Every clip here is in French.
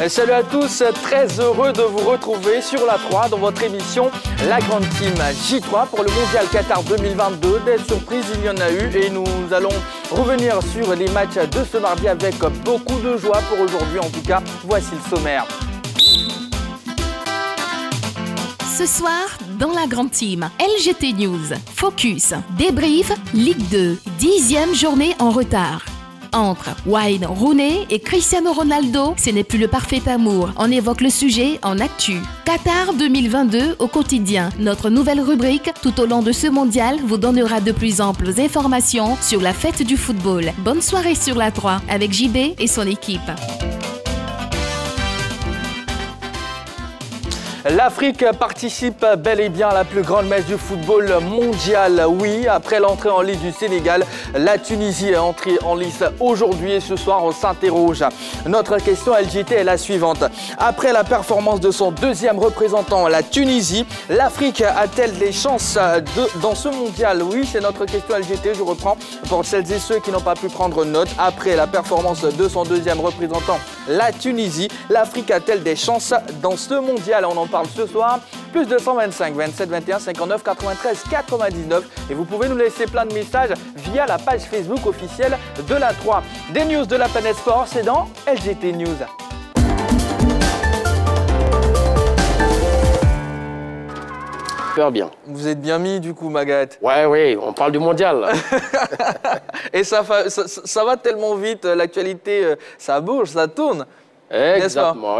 Salut à tous, très heureux de vous retrouver sur la 3 dans votre émission La Grande Team J3 pour le Mondial Qatar 2022. Des surprises, il y en a eu et nous allons revenir sur les matchs de ce mardi avec beaucoup de joie pour aujourd'hui. En tout cas, voici le sommaire. Ce soir, dans la Grande Team, LGT News, Focus, Débrief, Ligue 2, 10e journée en retard. Entre Wayne Rooney et Cristiano Ronaldo, ce n'est plus le parfait amour. On évoque le sujet en actu. Qatar 2022 au quotidien. Notre nouvelle rubrique tout au long de ce mondial vous donnera de plus amples informations sur la fête du football. Bonne soirée sur la 3 avec JB et son équipe. L'Afrique participe bel et bien à la plus grande messe du football mondial. Oui, après l'entrée en lice du Sénégal, la Tunisie est entrée en lice aujourd'hui et ce soir on s'interroge. Notre question LGT est la suivante. Après la performance de son deuxième représentant, la Tunisie, l'Afrique a-t-elle des chances dans ce mondial? Oui, c'est notre question LGT. Je reprends pour celles et ceux qui n'ont pas pu prendre note. Après la performance de son deuxième représentant, la Tunisie, l'Afrique a-t-elle des chances dans ce mondial? On en parle ce soir, plus 225 27 21 59 93 99 et vous pouvez nous laisser plein de messages via la page Facebook officielle de la 3. Des news de la planète sport, c'est dans LGT News. Super bien. Vous êtes bien mis du coup, Magat? Oui, on parle du mondial. Et ça va tellement vite, l'actualité, ça bouge, ça tourne. Exactement,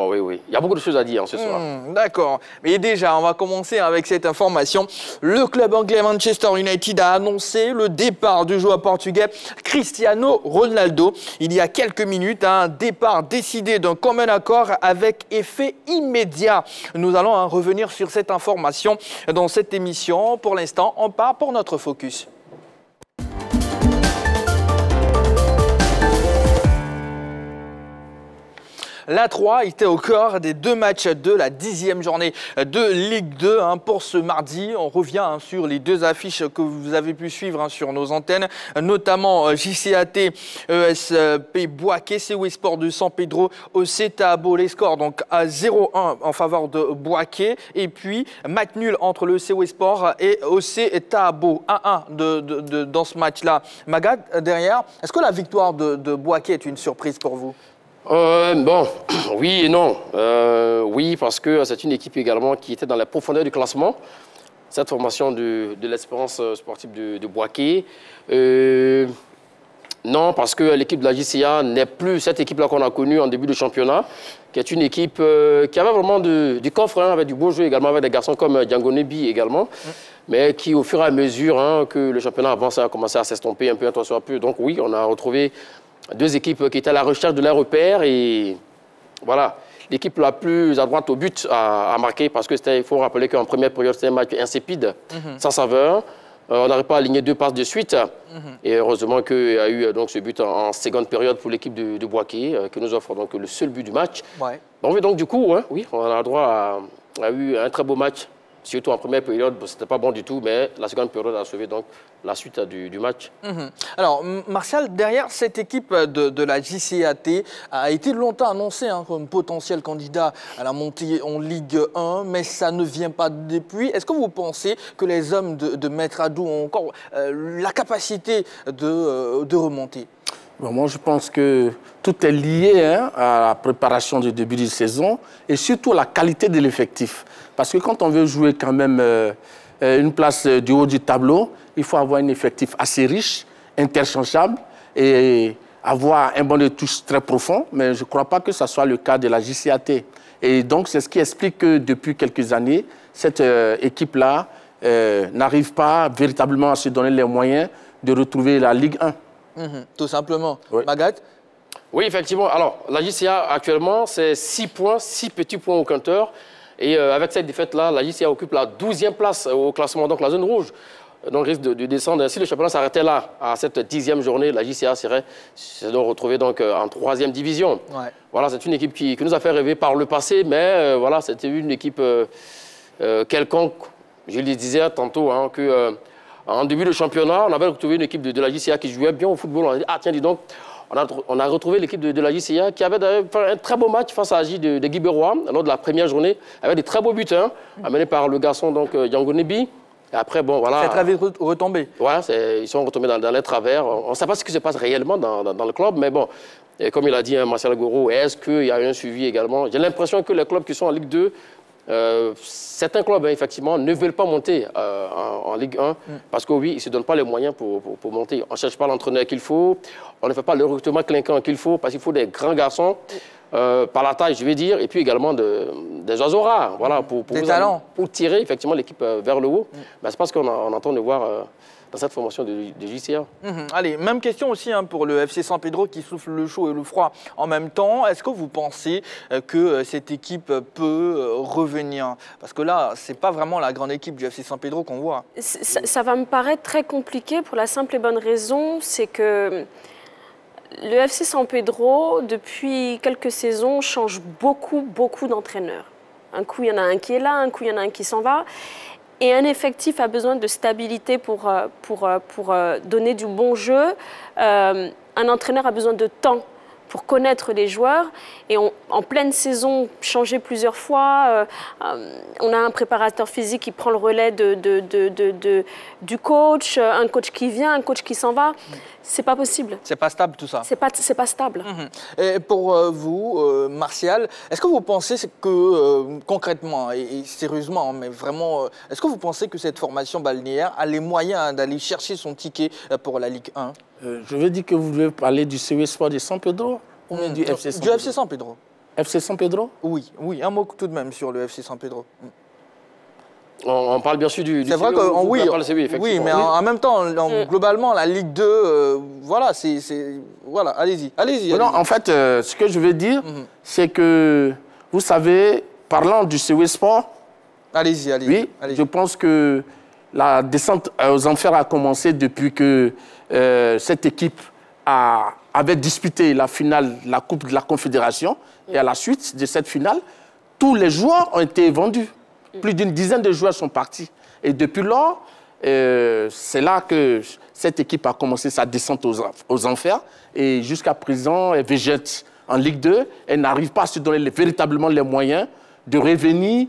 oui. Il y a beaucoup de choses à dire ce soir. D'accord. Mais déjà, on va commencer avec cette information. Le club anglais Manchester United a annoncé le départ du joueur portugais Cristiano Ronaldo. Il y a quelques minutes, un départ décidé d'un commun accord avec effet immédiat. Nous allons revenir sur cette information dans cette émission. Pour l'instant, on part pour notre focus. La 3 était au cœur des deux matchs de la 10e journée de Ligue 2 pour ce mardi. On revient sur les deux affiches que vous avez pu suivre sur nos antennes, notamment JCAT, ESP Boaké, COE Sport de San Pedro, OC Tabo. Les scores donc à 0-1 en faveur de Boaké et puis match nul entre le COE Sport et OC Tabo. 1-1 dans ce match-là. Magad, derrière, est-ce que la victoire de Boaké est une surprise pour vous? Bon, oui et non. Oui, parce que c'est une équipe également qui était dans la profondeur du classement. Cette formation de l'Espérance sportive de Boaké. Non, parce que l'équipe de la JCA n'est plus cette équipe-là qu'on a connue en début de championnat, qui est une équipe qui avait vraiment du coffre, avec du beau jeu également, avec des garçons comme Django Nebi également, mais qui au fur et à mesure que le championnat avance a commencé à s'estomper un peu, un temps soit peu. Donc oui, on a retrouvé deux équipes qui étaient à la recherche de leurs repères et voilà, l'équipe la plus à droite au but a marqué parce que il faut rappeler qu'en première période, c'était un match insipide, sans saveur. On n'arrive pas à aligner deux passes de suite et heureusement qu'il y a eu donc, ce but en seconde période pour l'équipe de Boaké qui nous offre donc le seul but du match. Ouais. Bon, donc du coup, oui, on a droit à eu un très beau match. Surtout en première période, ce n'était pas bon du tout, mais la seconde période a sauvé donc la suite du match. Alors, Martial, derrière cette équipe de la JCAT a été longtemps annoncée comme potentiel candidat à la montée en Ligue 1, mais ça ne vient pas depuis. Est-ce que vous pensez que les hommes de Maître Adou ont encore la capacité de remonter? Bon, moi, je pense que tout est lié à la préparation du début de saison et surtout à la qualité de l'effectif. Parce que quand on veut jouer quand même une place du haut du tableau, il faut avoir un effectif assez riche, interchangeable et avoir un banc de touche très profond. Mais je ne crois pas que ce soit le cas de la JCAT. Et donc, c'est ce qui explique que depuis quelques années, cette équipe-là n'arrive pas véritablement à se donner les moyens de retrouver la Ligue 1. Tout simplement. Oui. Magat? Oui, effectivement. Alors, la JCA, actuellement, c'est 6 points, 6 petits points au compteur. Et avec cette défaite-là, la JCA occupe la 12e place au classement, donc la zone rouge. Donc, risque de descendre. Si le championnat s'arrêtait là, à cette 10e journée, la JCA serait retrouvée donc, en 3e division. Ouais. Voilà, c'est une équipe qui nous a fait rêver par le passé, mais voilà, c'était une équipe quelconque. Je le disais tantôt, que en début de championnat, on avait retrouvé une équipe de la JCA qui jouait bien au football. On a dit, ah tiens, dis donc, on a retrouvé l'équipe de la JCA qui avait fait un très beau match face à Agi de Guy Beroy lors de la première journée, avec des très beaux buts, amenés par le garçon Django Nebi. Et après, bon, voilà. C'est très vite retombé. Voilà, ils sont retombés dans les travers. On ne sait pas ce qui se passe réellement dans le club, mais bon, et comme il a dit, Martial Goro, est-ce qu'il y a eu un suivi également? J'ai l'impression que les clubs qui sont en Ligue 2, certains clubs, effectivement, ne veulent pas monter en Ligue 1 parce que, oui, ils ne se donnent pas les moyens pour monter. On ne cherche pas l'entraîneur qu'il faut, on ne fait pas le recrutement clinquant qu'il faut parce qu'il faut des grands garçons. Par la taille, je vais dire, et puis également des oiseaux rares, voilà, pour tirer effectivement l'équipe vers le haut. C'est parce qu'on entend de voir dans cette formation de JCA. Allez, même question aussi pour le FC San Pedro qui souffle le chaud et le froid en même temps. Est-ce que vous pensez que cette équipe peut revenir? Parce que là, ce n'est pas vraiment la grande équipe du FC San Pedro qu'on voit. Ça va me paraître très compliqué pour la simple et bonne raison, c'est que le FC San Pedro, depuis quelques saisons, change beaucoup d'entraîneurs. Un coup, il y en a un qui est là, un coup, il y en a un qui s'en va. Et un effectif a besoin de stabilité pour donner du bon jeu. Un entraîneur a besoin de temps pour connaître les joueurs. Et en pleine saison, changer plusieurs fois. On a un préparateur physique qui prend le relais du coach, un coach qui vient, un coach qui s'en va. C'est pas possible. C'est pas stable tout ça. C'est pas stable. Et pour vous, Martial, est-ce que vous pensez que concrètement et sérieusement, mais vraiment, est-ce que vous pensez que cette formation balnéaire a les moyens d'aller chercher son ticket pour la Ligue 1? Je veux dire que vous devez parler du CW Sport de San Pedro ou du FC San Pedro? Du FC San Pedro. FC San Pedro? Oui, un mot tout de même sur le FC San Pedro. On parle bien sûr du c'est vrai que oui, mais en même temps, globalement, la Ligue 2, voilà, voilà, allez-y. Non, en fait, ce que je veux dire, c'est que, vous savez, parlant du CW Sport, allez-y. Oui, je pense que la descente aux enfers a commencé depuis que cette équipe avait disputé la finale de la Coupe de la Confédération. Et à la suite de cette finale, tous les joueurs ont été vendus. Plus d'une dizaine de joueurs sont partis. Et depuis lors, c'est là que cette équipe a commencé sa descente aux enfers. Et jusqu'à présent, elle végète en Ligue 2. Elle n'arrive pas à se donner véritablement les moyens de revenir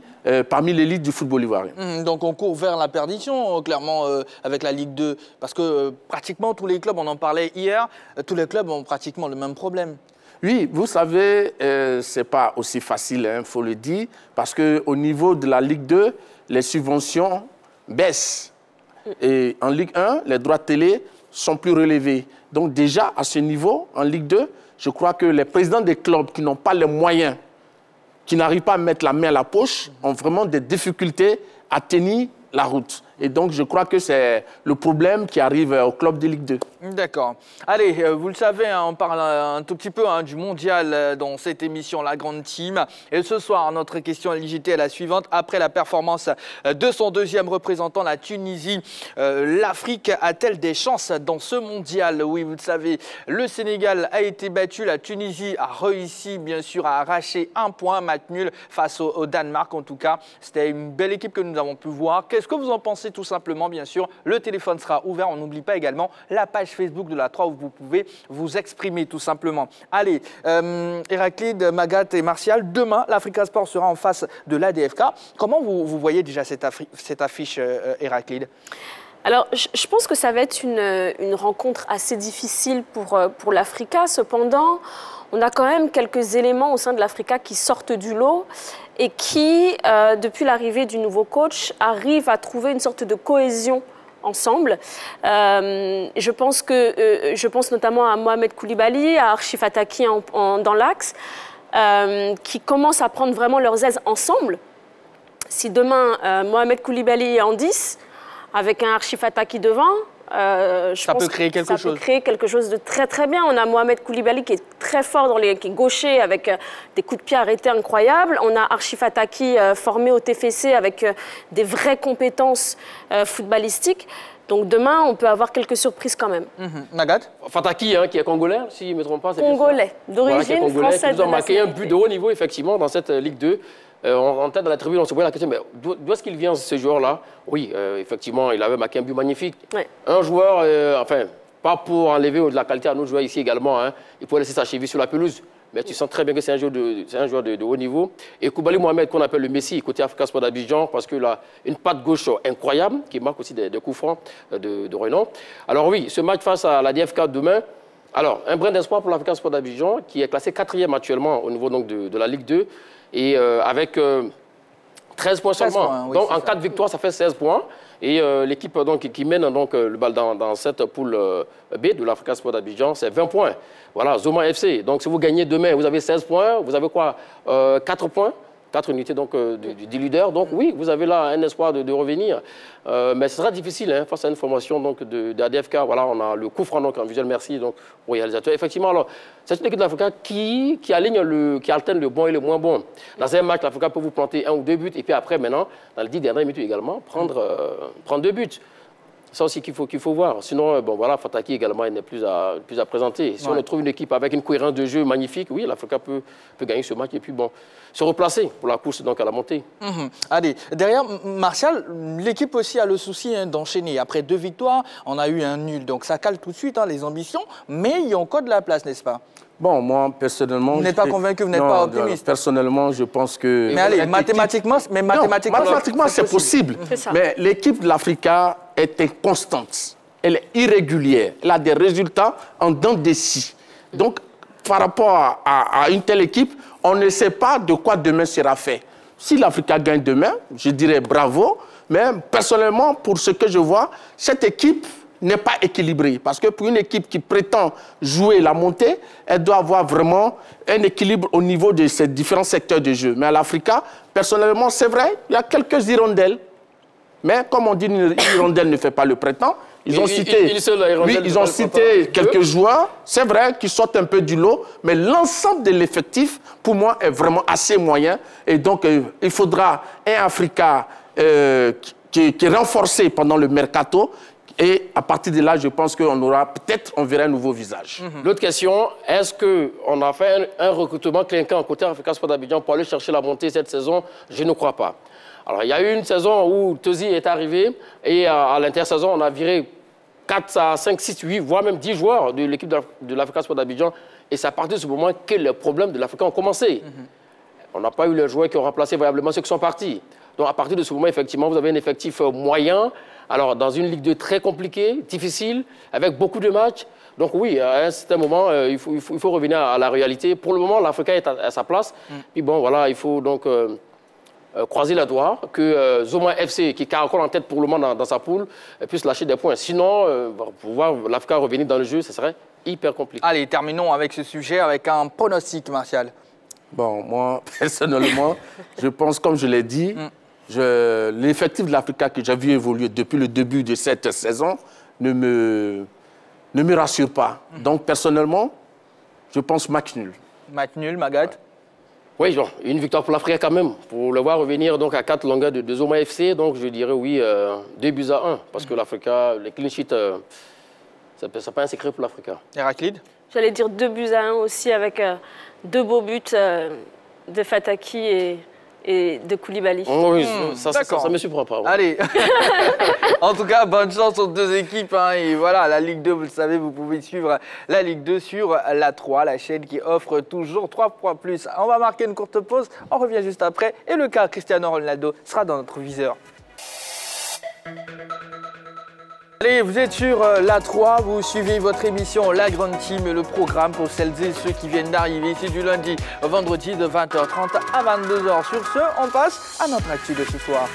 parmi l'élite du football ivoirien. Donc on court vers la perdition, clairement, avec la Ligue 2. Parce que pratiquement tous les clubs, on en parlait hier, tous les clubs ont pratiquement le même problème. Oui, vous savez, ce n'est pas aussi facile, il faut le dire, parce qu'au niveau de la Ligue 2, les subventions baissent. Et en Ligue 1, les droits de télé sont plus relevés. Donc déjà, à ce niveau, en Ligue 2, je crois que les présidents des clubs qui n'ont pas les moyens, qui n'arrivent pas à mettre la main à la poche, ont vraiment des difficultés à tenir la route. Et donc, je crois que c'est le problème qui arrive au club de Ligue 2. D'accord. Allez, vous le savez, on parle un tout petit peu du mondial dans cette émission, La Grande Team. Et ce soir, notre question LJT est la suivante. Après la performance de son deuxième représentant, la Tunisie, l'Afrique a-t-elle des chances dans ce mondial? Oui, vous le savez, le Sénégal a été battu. La Tunisie a réussi, bien sûr, à arracher un point, match nul face au Danemark. En tout cas, c'était une belle équipe que nous avons pu voir. Qu'est-ce que vous en pensez? Tout simplement, bien sûr, le téléphone sera ouvert. On n'oublie pas également la page Facebook de la 3 où vous pouvez vous exprimer tout simplement. Allez, Héraclide, Magat et Martial, demain, l'Africa Sport sera en face de l'ADFK. Comment vous voyez déjà cette affiche, Héraclide? Alors, je pense que ça va être une rencontre assez difficile pour l'Africa. Cependant, on a quand même quelques éléments au sein de l'Africa qui sortent du lot et qui, depuis l'arrivée du nouveau coach, arrivent à trouver une sorte de cohésion ensemble. Je pense notamment à Mohamed Koulibaly, à Archif Ataki dans l'axe, qui commencent à prendre vraiment leurs aises ensemble. Si demain, Mohamed Koulibaly est en 10, avec un Archif Ataki devant, ça peut créer quelque chose de très très bien. On a Mohamed Koulibaly qui est très fort, qui est gaucher avec des coups de pied arrêtés incroyables. On a Archif Ataki formé au TFC avec des vraies compétences footballistiques. Donc demain, on peut avoir quelques surprises quand même. Magat Fataki, qui est congolais, si je ne me trompe pas. Congolais, d'origine française. Qui nous a marqué un but de haut niveau, effectivement, dans cette Ligue 2. On rentre dans la tribune, on se posait la question, mais d'où est-ce qu'il vient, ce joueur-là? Oui, effectivement, il avait marqué un but magnifique. Ouais. Un joueur, pas pour enlever de la qualité à nos joueurs ici également, hein. Il faut laisser sa cheville sur la pelouse. Mais tu sens très bien que c'est un joueur de haut niveau. Et Koulibaly Mohamed, qu'on appelle le Messi, côté Africa Sport d'Abidjan, parce qu'il a une patte gauche incroyable, qui marque aussi des coups francs de renom. Alors oui, ce match face à la DFK demain, alors un brin d'espoir pour l'Africa Sport d'Abidjan, qui est classé 4e actuellement au niveau donc, de la Ligue 2, et avec 13 points seulement. Points, oui, donc en 4 victoires, ça fait 16 points. Et l'équipe qui mène donc, le bal dans cette poule B de l'Africa Sport d'Abidjan, c'est 20 points. Voilà, Zoma FC. Donc si vous gagnez demain, vous avez 16 points. Vous avez quoi 4 points, 4 unités donc, du leader. Donc oui, vous avez là un espoir de revenir. Mais ce sera difficile hein, face à une formation donc, de ADFK. Voilà, on a le coup franc donc, en visuel merci donc, au réalisateur. Effectivement, alors, c'est une équipe de l'Africa qui alterne le bon et le moins bon. Dans un match, l'Africa peut vous planter 1 ou 2 buts. Et puis après, maintenant, dans les 10 dernières minutes également, prendre 2 buts. Ça aussi qu'il faut voir. Sinon, bon, voilà, Fataki également, il n'est plus à présenter. Si on trouve une équipe avec une cohérence de jeu magnifique, oui, l'Africa peut gagner ce match et puis bon, se replacer pour la course donc, à la montée. Allez, derrière, Martial, l'équipe aussi a le souci hein, d'enchaîner. Après 2 victoires, on a eu un nul. Donc ça cale tout de suite hein, les ambitions, mais il y a encore de la place, n'est-ce pas? Bon, moi, personnellement... Vous n'êtes pas convaincu, vous n'êtes pas optimiste? Personnellement, je pense que... Mais allez, mathématiquement, c'est possible. Mais l'équipe de l'Africa est inconstante. Elle est irrégulière. Elle a des résultats en dents de scie. Donc, par rapport à une telle équipe, on ne sait pas de quoi demain sera fait. Si l'Africa gagne demain, je dirais bravo. Mais personnellement, pour ce que je vois, cette équipe n'est pas équilibrée. Parce que pour une équipe qui prétend jouer la montée, elle doit avoir vraiment un équilibre au niveau de ces différents secteurs de jeu. Mais à l'Africa, personnellement, c'est vrai, il y a quelques hirondelles. Mais comme on dit, une hirondelle ne fait pas le printemps. Ils ont cité quelques joueurs, c'est vrai, qui sortent un peu du lot, mais l'ensemble de l'effectif, pour moi, est vraiment assez moyen. Et donc, il faudra un Africa qui est renforcé pendant le mercato. Et à partir de là, je pense qu'on aura peut-être, on verra un nouveau visage. L'autre question, est-ce qu'on a fait un recrutement clinquant côté Africa Sport d'Abidjan pour aller chercher la montée cette saison? Je ne crois pas. Alors, il y a eu une saison où Tozi est arrivé et à l'intersaison, on a viré 4 à 5, 6, 8, voire même 10 joueurs de l'équipe de l'Africa Sport d'Abidjan. Et c'est à partir de ce moment que les problèmes de l'Africa ont commencé. On n'a pas eu les joueurs qui ont remplacé variablement ceux qui sont partis. Donc, à partir de ce moment, effectivement, vous avez un effectif moyen. Alors, dans une Ligue 2 très compliquée, difficile, avec beaucoup de matchs. Donc oui, à un certain moment, il faut revenir à la réalité. Pour le moment, l'Africa est à sa place. Puis bon, voilà, il faut donc croiser la doigt que Zoma FC, qui caracole en tête pour le moment dans sa poule, puisse lâcher des points. Sinon, pour voir l'Africa revenir dans le jeu, ce serait hyper compliqué. Allez, terminons avec ce sujet, avec un pronostic, Martial. Bon, moi, personnellement, je pense, comme je l'ai dit, l'effectif de l'Africa que j'ai vu évoluer depuis le début de cette saison ne me rassure pas. Donc, personnellement, je pense match nul. Match nul, Magath? Oui, genre, une victoire pour l'Afrique quand même. Pour le voir revenir donc, à 4 longueurs de Zoma FC, donc je dirais oui, 2-1. Parce que l'Africa, les clean sheets, c'est pas un secret pour l'Africa. Héraclide? J'allais dire 2-1 aussi, avec 2 beaux buts de Fataki et de Koulibaly. Oh, oui, ça me surprend pas. Ouais. Allez, en tout cas, bonne chance aux 2 équipes. Hein. Et voilà, la Ligue 2, vous le savez, vous pouvez suivre la Ligue 2 sur la 3, la chaîne qui offre toujours 3 points plus. On va marquer une courte pause, on revient juste après. Et le cas Cristiano Ronaldo sera dans notre viseur. Allez, vous êtes sur la 3, vous suivez votre émission La Grande Team et le programme pour celles et ceux qui viennent d'arriver. C'est du lundi au vendredi de 20h30 à 22h. Sur ce, on passe à notre actu de ce soir.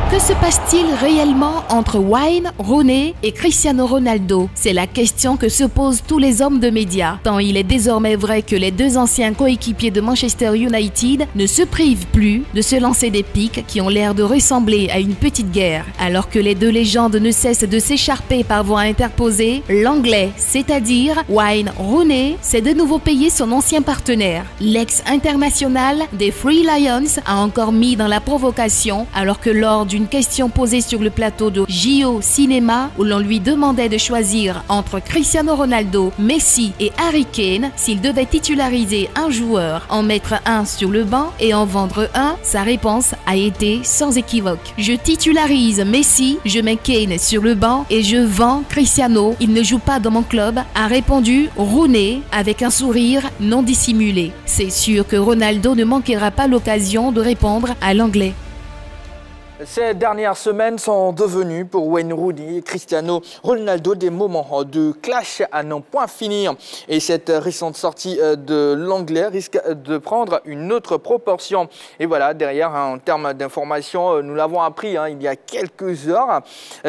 Que se passe-t-il réellement entre Wayne Rooney et Cristiano Ronaldo? C'est la question que se posent tous les hommes de médias, tant il est désormais vrai que les 2 anciens coéquipiers de Manchester United ne se privent plus de se lancer des piques qui ont l'air de ressembler à une petite guerre. Alors que les 2 légendes ne cessent de s'écharper par voie interposée, l'anglais, c'est-à-dire Wayne Rooney, s'est de nouveau payé son ancien partenaire. L'ex-international des Three Lions a encore mis dans la provocation alors que lors d'une une question posée sur le plateau de JO Cinéma où l'on lui demandait de choisir entre Cristiano Ronaldo, Messi et Harry Kane s'il devait titulariser un joueur, en mettre un sur le banc et en vendre un, sa réponse a été sans équivoque. Je titularise Messi, je mets Kane sur le banc et je vends Cristiano. Il ne joue pas dans mon club, a répondu Rooney avec un sourire non dissimulé. C'est sûr que Ronaldo ne manquera pas l'occasion de répondre à l'anglais. Ces dernières semaines sont devenues pour Wayne Rooney et Cristiano Ronaldo des moments de clash à n'en point finir. Et cette récente sortie de l'anglais risque de prendre une autre proportion. Et voilà, derrière, en termes d'information, nous l'avons appris il y a quelques heures.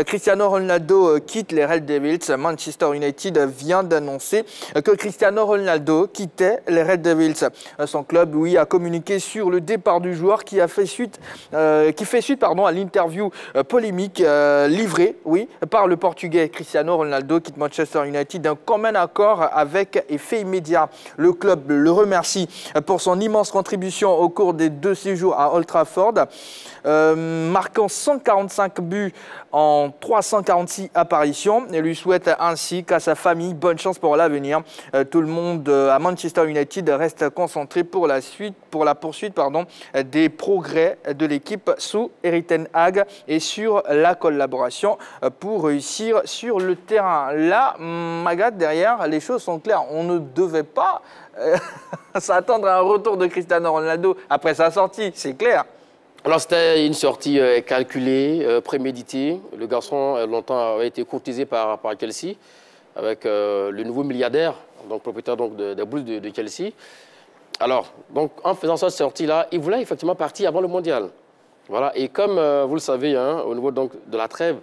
Cristiano Ronaldo quitte les Red Devils. Manchester United vient d'annoncer que Cristiano Ronaldo quittait les Red Devils. Son club, oui, a communiqué sur le départ du joueur qui fait suite à l'interview polémique livrée par le Portugais. Cristiano Ronaldo quitte Manchester United d'un commun accord avec effet immédiat. Le club le remercie pour son immense contribution au cours des 2 séjours à Old Trafford, marquant 145 buts en 346 apparitions et lui souhaite ainsi qu'à sa famille bonne chance pour l'avenir. Tout le monde à Manchester United reste concentré pour la poursuite des progrès de l'équipe sous Eric Ten Hag et sur la collaboration pour réussir sur le terrain. Là, Magat, derrière, les choses sont claires. On ne devait pas s'attendre à un retour de Cristiano Ronaldo après sa sortie, c'est clair. Alors c'était une sortie calculée, préméditée. Le garçon longtemps avait été courtisé par Chelsea avec le nouveau milliardaire, donc propriétaire des Blues de Chelsea. Alors, donc, en faisant cette sortie-là, il voulait effectivement partir avant le mondial. Voilà. Et comme vous le savez, au niveau donc, de la trêve,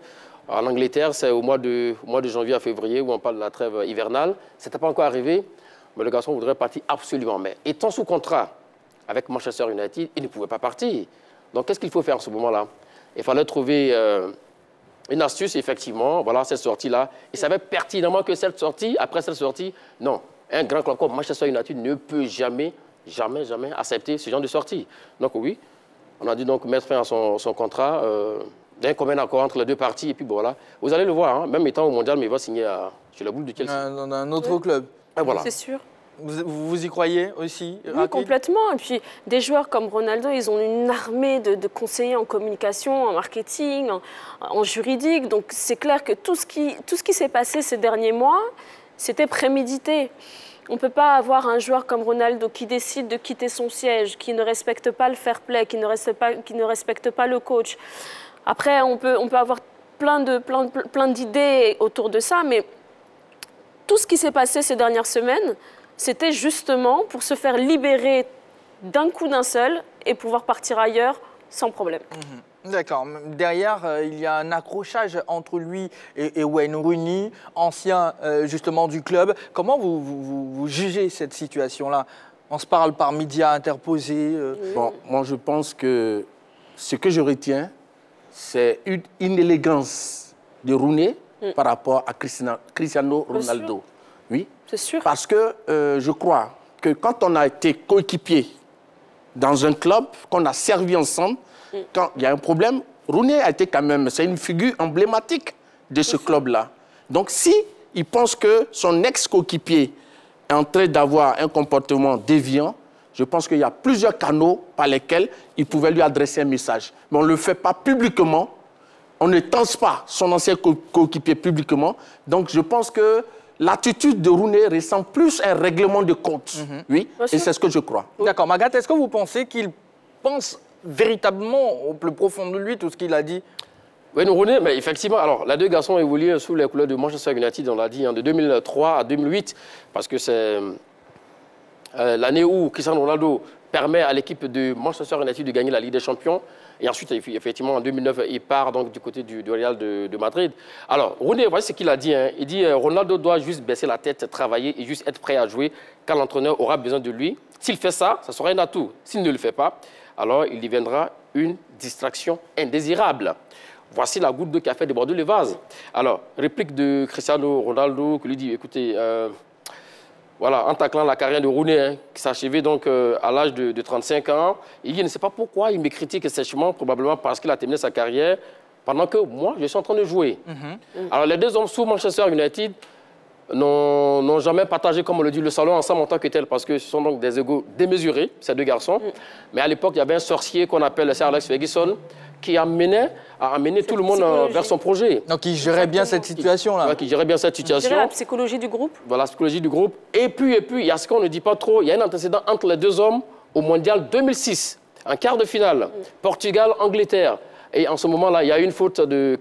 en Angleterre, c'est au mois de janvier à février où on parle de la trêve hivernale. Ce n'était pas encore arrivé, mais le garçon voudrait partir absolument. Mais étant sous contrat avec Manchester United, il ne pouvait pas partir. Donc, qu'est-ce qu'il faut faire en ce moment-là? Il fallait trouver une astuce, effectivement, voilà, cette sortie-là. Il savait pertinemment que cette sortie, après cette sortie, non, un grand club comme Manchester United ne peut jamais accepter ce genre de sortie. Donc, oui, on a dû donc mettre fin à son contrat d'un commun accord entre les deux parties. Et puis, bon, voilà, vous allez le voir, même étant au mondial, mais il va signer chez la Blues de Chelsea. Dans un autre club. Et voilà. C'est sûr. Vous y croyez aussi? Oui, complètement. Et puis, des joueurs comme Ronaldo, ils ont une armée de conseillers en communication, en marketing, en juridique. Donc, c'est clair que tout ce qui s'est passé ces derniers mois, c'était prémédité. On ne peut pas avoir un joueur comme Ronaldo qui décide de quitter son siège, qui ne respecte pas le fair play, qui ne respecte pas le coach. Après, on peut avoir plein d'idées autour de ça, mais tout ce qui s'est passé ces dernières semaines, c'était justement pour se faire libérer d'un coup d'un seul et pouvoir partir ailleurs sans problème. D'accord. Derrière, il y a un accrochage entre lui et Wayne Rooney, ancien justement du club. Comment vous jugez cette situation-là? On se parle par médias interposés. Bon, moi, je pense que ce que je retiens, c'est une élégance de Rooney par rapport à Cristiano Ronaldo. Oui, c'est sûr. Parce que je crois que quand on a été coéquipier dans un club, qu'on a servi ensemble, quand il y a un problème, Rooney a été quand même, c'est une figure emblématique de ce club-là. Donc si il pense que son ex-coéquipier est en train d'avoir un comportement déviant, je pense qu'il y a plusieurs canaux par lesquels il pouvait lui adresser un message. Mais on ne le fait pas publiquement, on ne tense pas son ancien coéquipier publiquement. Donc je pense que l'attitude de Rooney ressemble plus à un règlement de compte. Oui, et c'est ce que je crois. D'accord. Magat, est-ce que vous pensez qu'il pense véritablement au plus profond de lui tout ce qu'il a dit? Oui, Rooney, mais effectivement, alors, les deux garçons ont évolué sous les couleurs de Manchester United, on l'a dit, de 2003 à 2008, parce que c'est l'année où Cristiano Ronaldo permet à l'équipe de Manchester United de gagner la Ligue des Champions. Et ensuite, effectivement, en 2009, il part donc du côté du Real de Madrid. Alors, Rooney, voyez ce qu'il a dit. Il dit Ronaldo doit juste baisser la tête, travailler et juste être prêt à jouer quand l'entraîneur aura besoin de lui. S'il fait ça, ça sera un atout. S'il ne le fait pas, alors il deviendra une distraction indésirable. Voici la goutte d'eau qui a fait déborder le vase. Alors, réplique de Cristiano Ronaldo qui lui dit, écoutez, voilà, en taclant la carrière de Rooney, hein, qui s'achevait donc à l'âge de 35 ans. Il ne sait pas pourquoi il me critique sèchement, probablement parce qu'il a terminé sa carrière pendant que moi, je suis en train de jouer. Alors, les deux hommes sous Manchester United n'ont jamais partagé, comme on le dit, le salon ensemble en tant que tel, parce que ce sont donc des égos démesurés, ces deux garçons. Mais à l'époque, il y avait un sorcier qu'on appelle Sir Alex Ferguson, qui a amené tout le monde vers son projet. Donc, il gérait bien cette situation-là. Ouais, qui gérait bien cette situation. Il gérait la psychologie du groupe. Voilà, la psychologie du groupe. Et puis, il y a ce qu'on ne dit pas trop, il y a un antécédent entre les deux hommes au Mondial 2006, en quart de finale, Portugal-Angleterre. Et en ce moment-là, il y a une faute de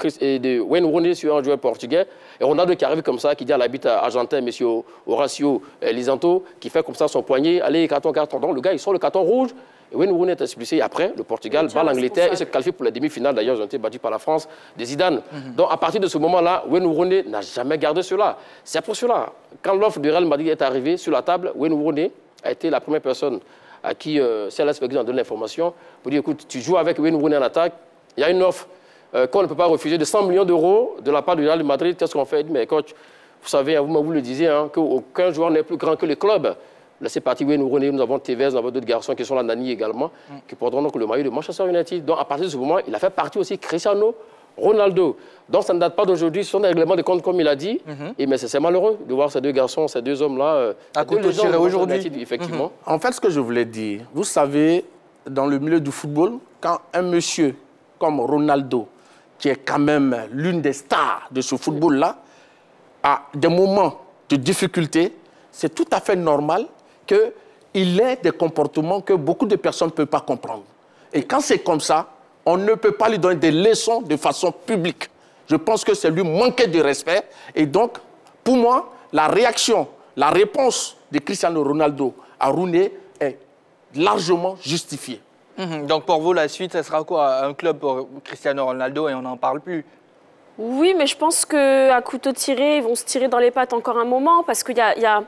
Wayne Rooney sur un joueur portugais. Et Ronaldo qui arrive comme ça, qui dit à l'arbitre argentin, M. Horacio Lisanto, qui fait comme ça son poignet, allez, carton. Donc le gars, il sort le carton rouge. Et Wayne Rooney est expulsé. Et après, le Portugal bat l'Angleterre et se qualifie pour la demi-finale. D'ailleurs, ils ont été battus par la France de Zidane. Donc à partir de ce moment-là, Wayne Rooney n'a jamais gardé cela. C'est pour cela, quand l'offre de Real Madrid est arrivée sur la table, Wayne Rooney a été la première personne à qui Sir Alex Ferguson a donné l'information pour dire, écoute, tu joues avec Wayne Rooney en attaque, il y a une offre qu'on ne peut pas refuser de 100 millions d'euros de la part du Real Madrid. Qu'est-ce qu'on fait? Il dit, mais coach, vous savez, vous le disiez, hein, qu'aucun joueur n'est plus grand que les clubs. Laissez partir Wayne Rooney, nous avons Tevez, nous avons d'autres garçons qui sont là, Nani également, qui porteront donc le maillot de Manchester United. Donc à partir de ce moment, il a fait partie aussi Cristiano Ronaldo. Donc ça ne date pas d'aujourd'hui, ce sont des règlements de compte comme il a dit. Mais c'est malheureux de voir ces deux garçons, ces deux hommes-là, à couteau tiré aujourd'hui. Effectivement. En fait, ce que je voulais dire, vous savez, dans le milieu du football, quand un monsieur comme Ronaldo, qui est quand même l'une des stars de ce football-là, a des moments de difficulté, c'est tout à fait normal qu'il ait des comportements que beaucoup de personnes ne peuvent pas comprendre. Et quand c'est comme ça, on ne peut pas lui donner des leçons de façon publique. Je pense que c'est lui manquer de respect. Et donc, pour moi, la réponse de Cristiano Ronaldo à Rooney est largement justifiée. Donc pour vous, la suite, ce sera quoi? Un club pour Cristiano Ronaldo et on n'en parle plus? Oui, mais je pense qu'à couteau tiré, ils vont se tirer dans les pattes encore un moment parce qu'il y a...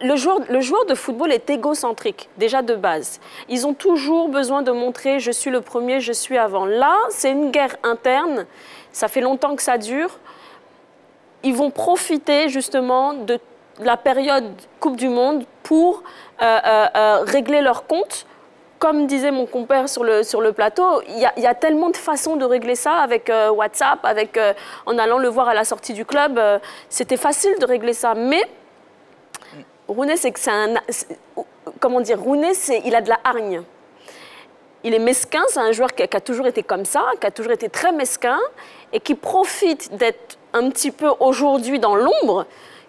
Le joueur de football est égocentrique, déjà de base. Ils ont toujours besoin de montrer « je suis le premier, je suis avant ». Là, c'est une guerre interne, ça fait longtemps que ça dure. Ils vont profiter justement de la période Coupe du Monde pour régler leurs comptes. Comme disait mon compère sur le plateau, il y a tellement de façons de régler ça avec WhatsApp, en allant le voir à la sortie du club. C'était facile de régler ça, mais Rooney, Rooney, il a de la hargne. Il est mesquin, c'est un joueur qui a toujours été comme ça, qui a toujours été très mesquin et qui profite d'être un petit peu aujourd'hui dans l'ombre,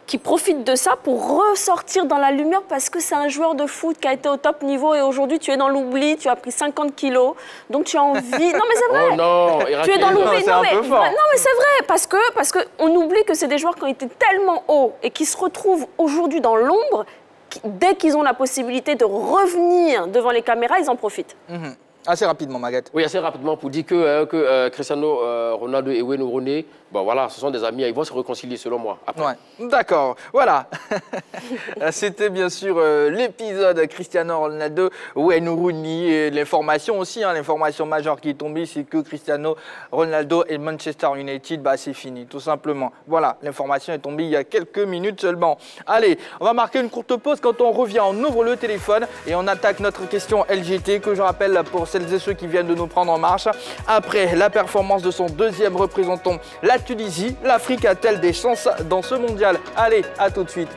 qui profite de ça pour ressortir dans la lumière parce que c'est un joueur de foot qui a été au top niveau et aujourd'hui tu es dans l'oubli, tu as pris 50 kilos, donc tu as envie... Non mais c'est vrai, oh non, tu es dans l'oubli. Non mais c'est vrai, parce qu'on oublie que c'est des joueurs qui ont été tellement hauts et qui se retrouvent aujourd'hui dans l'ombre, dès qu'ils ont la possibilité de revenir devant les caméras, ils en profitent. Assez rapidement, Maguette. Oui, assez rapidement pour dire que Cristiano Ronaldo et Wayne Rooney, bon, voilà, ce sont des amis, ils vont se réconcilier selon moi. Ouais. D'accord, voilà. C'était bien sûr l'épisode Cristiano Ronaldo, Wayne Rooney, et l'information aussi, hein, l'information majeure qui est tombée, c'est que Cristiano Ronaldo et Manchester United, bah, c'est fini, tout simplement. Voilà, l'information est tombée il y a quelques minutes seulement. Allez, on va marquer une courte pause. Quand on revient, on ouvre le téléphone et on attaque notre question LGT, que je rappelle pour celles et ceux qui viennent de nous prendre en marche. Après la performance de son deuxième représentant, la Tunisie, l'Afrique a-t-elle des chances dans ce mondial? Allez, à tout de suite.